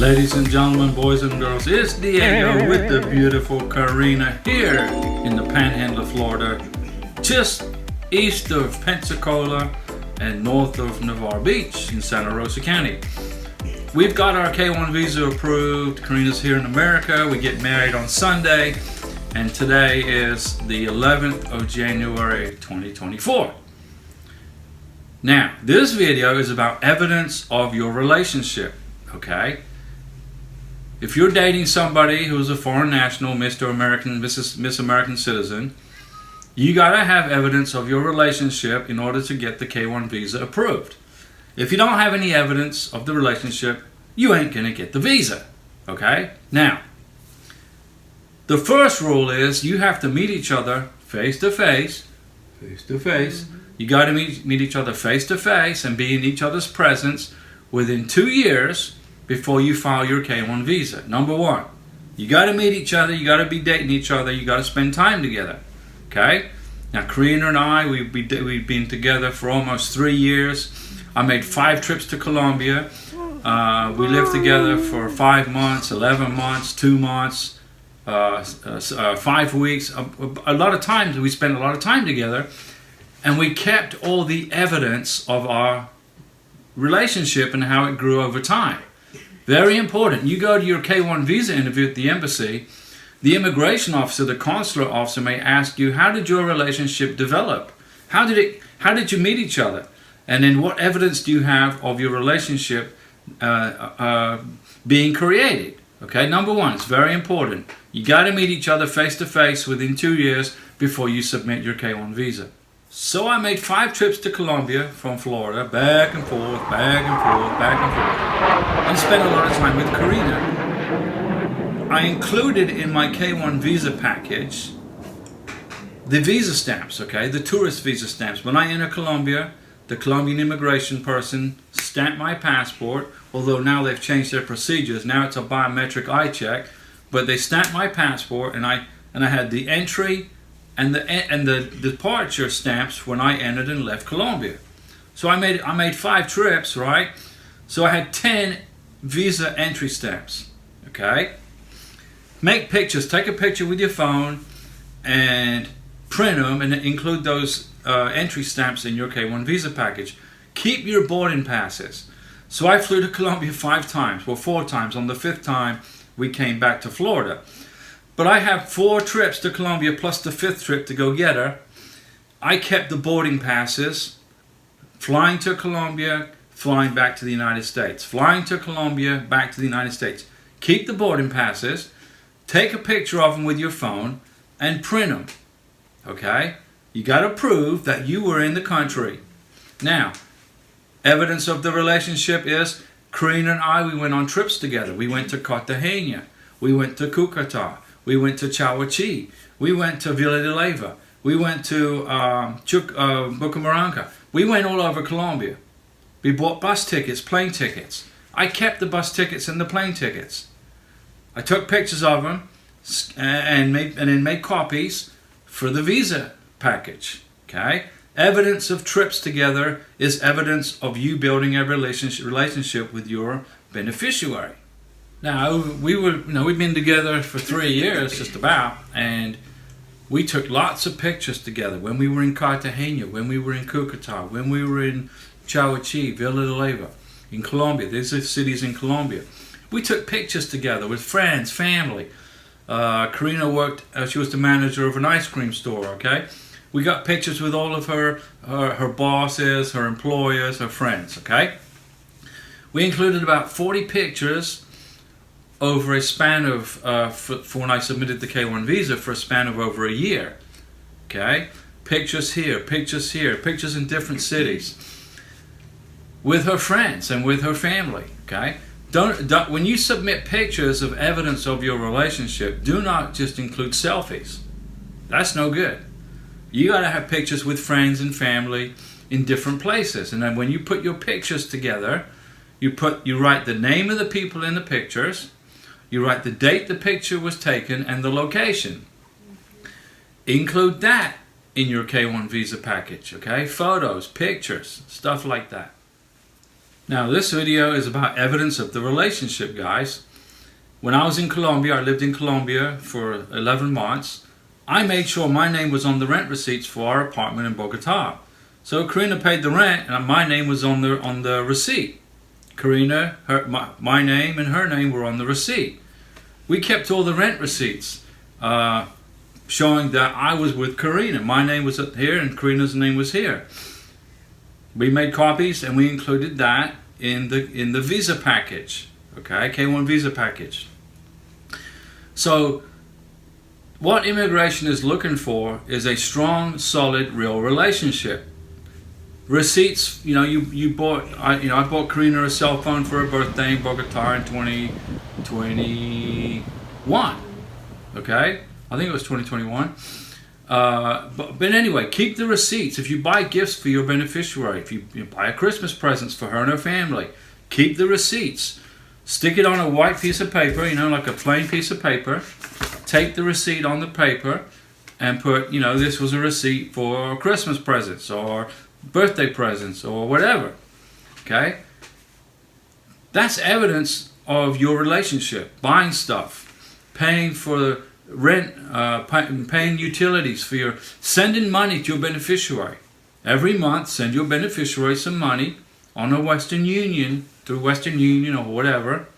Ladies and gentlemen, boys and girls, it's Diego with the beautiful Karina here in the Panhandle of Florida, just east of Pensacola and north of Navarre Beach in Santa Rosa County. We've got our K1 visa approved. Karina's here in America. We get married on Sunday, and today is the 11th of January 2024. Now, this video is about evidence of your relationship, okay? If you're dating somebody who's a foreign national, Mr. American, Miss American citizen, you gotta have evidence of your relationship in order to get the K1 visa approved. If you don't have any evidence of the relationship, you ain't gonna get the visa, okay? Now, the first rule is you have to meet each other face to face. You got to meet each other face to face and be in each other's presence within 2 years before you file your K1 visa. Number one, you got to meet each other. You got to be dating each other. You got to spend time together. Okay? Now, Karina and I, we've been together for almost 3 years. I made 5 trips to Colombia. We lived together for 5 months, 11 months, 2 months, 5 weeks. A lot of times we spent a lot of time together. And we kept all the evidence of our relationship and how it grew over time. Very important. You go to your K1 visa interview at the embassy, the immigration officer, the consular officer may ask you, how did your relationship develop? How did you meet each other? And then what evidence do you have of your relationship being created? Okay, number one, it's very important. You got to meet each other face to face within 2 years before you submit your K1 visa. So I made 5 trips to Colombia from Florida, back and forth, and spent a lot of time with Karina. I included in my K1 visa package the visa stamps, okay, the tourist visa stamps. When I enter Colombia, the Colombian immigration person stamped my passport, although now they've changed their procedures. Now it's a biometric eye check, but they stamped my passport, and I had the entry and the departure stamps when I entered and left Colombia. So I made 5 trips, right? So I had 10 visa entry stamps, okay? Make pictures, take a picture with your phone and print them and include those entry stamps in your K1 visa package. Keep your boarding passes. So I flew to Colombia 5 times, well 4 times. On the 5th time, we came back to Florida. But I have 4 trips to Colombia plus the 5th trip to go get her. I kept the boarding passes, flying to Colombia, flying back to the United States. Flying to Colombia, back to the United States. Keep the boarding passes, take a picture of them with your phone, and print them. Okay? You got to prove that you were in the country. Now, evidence of the relationship is Karina and I, we went on trips together. We went to Cartagena. We went to Cucuta. We went to Chahuachi. We went to Villa de Leyva. We went to Bucaramanga. We went all over Colombia. We bought bus tickets, plane tickets. I kept the bus tickets and the plane tickets. I took pictures of them and then made copies for the visa package. Okay? Evidence of trips together is evidence of you building a relationship with your beneficiary. Now, we've been together for 3 years, just about, and we took lots of pictures together when we were in Cartagena, when we were in Cucuta, when we were in Chahuachi, Villa de Leyva, in Colombia. These are cities in Colombia. We took pictures together with friends, family. Karina worked, she was the manager of an ice cream store, okay? We got pictures with all of her bosses, her employers, her friends, okay? We included about 40 pictures over a span of, for when I submitted the K1 visa, for a span of over a year. Okay? Pictures here, pictures in different cities. With her friends and with her family. Okay? Don't, when you submit pictures of evidence of your relationship, do not just include selfies. That's no good. You gotta have pictures with friends and family in different places. And then when you put your pictures together, you write the name of the people in the pictures, you write the date the picture was taken and the location. Include that in your K1 visa package, okay? Photos, pictures, stuff like that. Now this video is about evidence of the relationship, guys. When I was in Colombia, I lived in Colombia for 11 months. I made sure my name was on the rent receipts for our apartment in Bogota. So Karina paid the rent and my name was on the receipt. Karina, my name and her name were on the receipt. We kept all the rent receipts showing that I was with Karina. My name was up here and Karina's name was here. We made copies and we included that in the visa package. Okay, K1 visa package. So what immigration is looking for is a strong, solid, real relationship. Receipts, you bought, I bought Karina a cell phone for her birthday in Bogota in 2021. Okay, I think it was 2021. But anyway, keep the receipts. If you buy gifts for your beneficiary, if you buy a Christmas presents for her and her family, keep the receipts. Stick it on a white piece of paper, like a plain piece of paper. Take the receipt on the paper and put, this was a receipt for Christmas presents or birthday presents or whatever. Okay? That's evidence of your relationship. Buying stuff, paying for rent, paying utilities for sending money to your beneficiary. Every month, send your beneficiary some money on a Western Union, through Western Union or whatever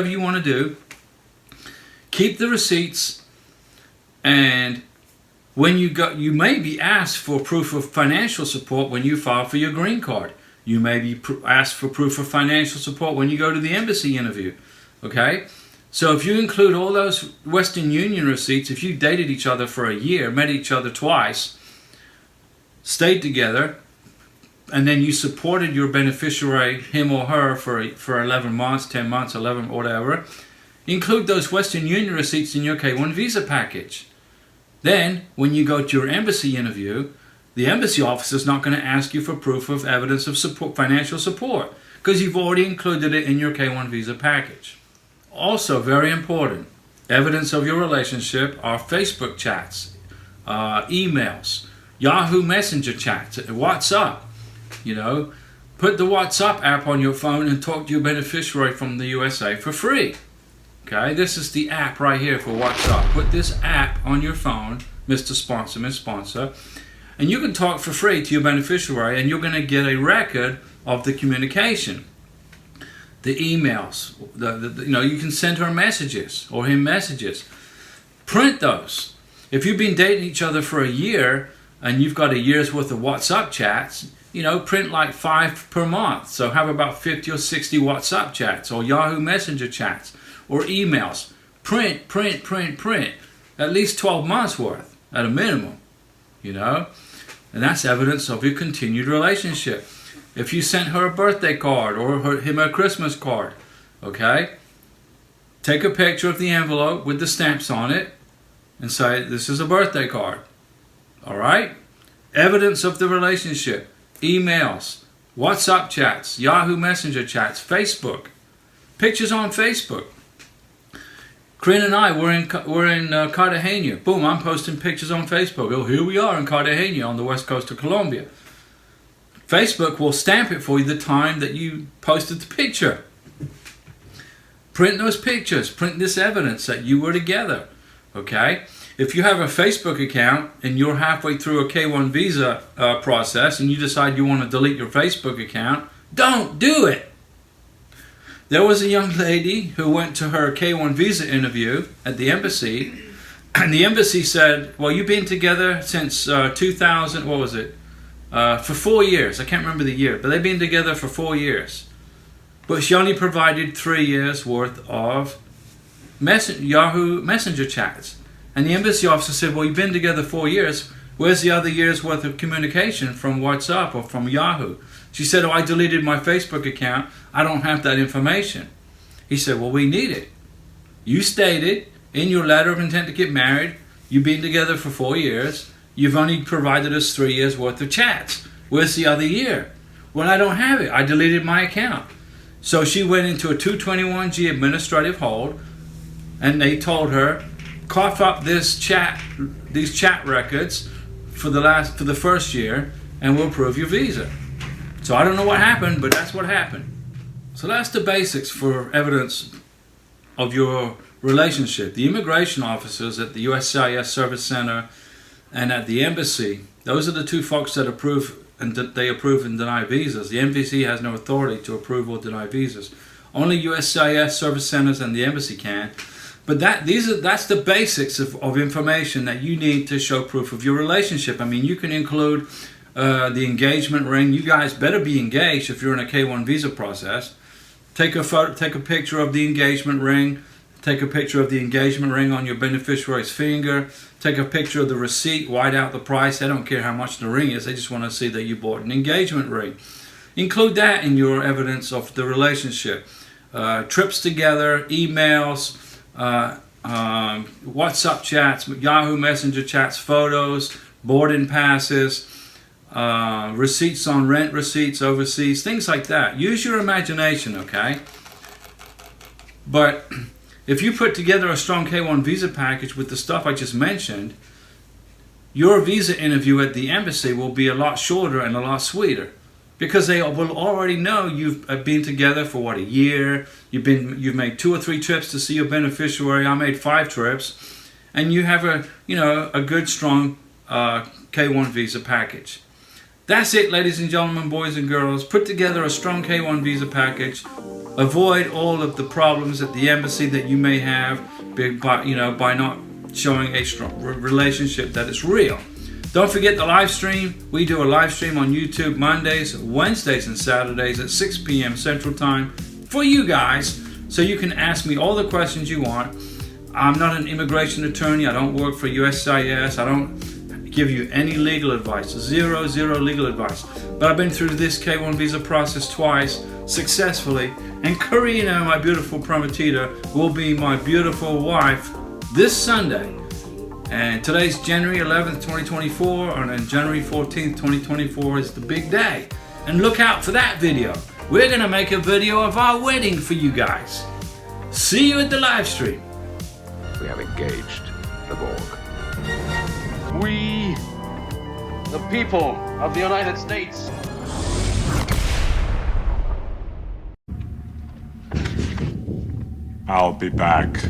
you want to do. Keep the receipts, and when you may be asked for proof of financial support when you file for your green card. You may be asked for proof of financial support when you go to the embassy interview. Okay? So if you include all those Western Union receipts, if you dated each other for a year, met each other twice, stayed together, and then you supported your beneficiary, him or her, for 11 months, 10 months, 11, whatever, include those Western Union receipts in your K1 visa package. Then, when you go to your embassy interview, the embassy officer is not going to ask you for proof of evidence of support, financial support, because you've already included it in your K1 visa package. Also, very important, evidence of your relationship are Facebook chats, emails, Yahoo Messenger chats, WhatsApp. Put the WhatsApp app on your phone and talk to your beneficiary from the USA for free. Okay, this is the app right here for WhatsApp. Put this app on your phone, Mr. Sponsor, Miss Sponsor, and you can talk for free to your beneficiary, and you're going to get a record of the communication. The emails, you can send her messages or him messages. Print those. If you've been dating each other for a year and you've got a year's worth of WhatsApp chats, print like 5 per month. So have about 50 or 60 WhatsApp chats or Yahoo Messenger chats or emails. Print. At least 12 months worth at a minimum, And that's evidence of your continued relationship. If you sent her a birthday card or him a Christmas card, okay? Take a picture of the envelope with the stamps on it and say, this is a birthday card. All right? Evidence of the relationship. Emails, WhatsApp chats, Yahoo Messenger chats, Facebook. Pictures on Facebook. Karina and I were in Cartagena. Boom, I'm posting pictures on Facebook. Oh, here we are in Cartagena on the west coast of Colombia. Facebook will stamp it for you the time that you posted the picture. Print those pictures. Print this evidence that you were together. Okay? If you have a Facebook account and you're halfway through a K1 visa process and you decide you want to delete your Facebook account, don't do it. There was a young lady who went to her K1 visa interview at the embassy, and the embassy said, well, you've been together since 2000, what was it? For 4 years. I can't remember the year, but they've been together for 4 years. But she only provided 3 years worth of Yahoo Messenger chats. And the embassy officer said, well, you've been together 4 years. Where's the other year's worth of communication from WhatsApp or from Yahoo? She said, oh, I deleted my Facebook account. I don't have that information. He said, well, we need it. You stated in your letter of intent to get married, you've been together for 4 years. You've only provided us 3 years worth of chats. Where's the other year? Well, I don't have it. I deleted my account. So she went into a 221G administrative hold, and they told her, cough up these chat records for the first year, and we'll approve your visa. So I don't know what happened, but that's what happened. So that's the basics for evidence of your relationship. The immigration officers at the USCIS Service Center and at the embassy, those are the two folks that approve and they approve and deny visas. The embassy has no authority to approve or deny visas. Only USCIS Service Centers and the embassy can. But that's the basics of information that you need to show proof of your relationship. I mean, you can include the engagement ring. You guys better be engaged if you're in a K-1 visa process. Take a photo, take a picture of the engagement ring. Take a picture of the engagement ring on your beneficiary's finger. Take a picture of the receipt. White out the price. They don't care how much the ring is. They just want to see that you bought an engagement ring. Include that in your evidence of the relationship. Trips together, emails, WhatsApp chats, Yahoo Messenger chats, photos, boarding passes, receipts on rent receipts overseas, things like that. Use your imagination, okay? But if you put together a strong K-1 visa package with the stuff I just mentioned, your visa interview at the embassy will be a lot shorter and a lot sweeter. Because they will already know you've been together for what, a year. You've made 2 or 3 trips to see your beneficiary. I made 5 trips, and you have a good strong K-1 visa package. That's it, ladies and gentlemen, boys and girls. Put together a strong K-1 visa package. Avoid all of the problems at the embassy that you may have by not showing a strong relationship that is real. Don't forget the live stream. We do a live stream on YouTube Mondays, Wednesdays, and Saturdays at 6 p.m. Central Time for you guys, so you can ask me all the questions you want. I'm not an immigration attorney. I don't work for USCIS. I don't give you any legal advice. Zero legal advice. But I've been through this K-1 visa process twice successfully, and Karina, my beautiful prometida, will be my beautiful wife this Sunday. And today's January 11th, 2024, and then January 14th, 2024 is the big day. And look out for that video. We're going to make a video of our wedding for you guys. See you at the live stream. We have engaged the Borg. We, the people of the United States. I'll be back.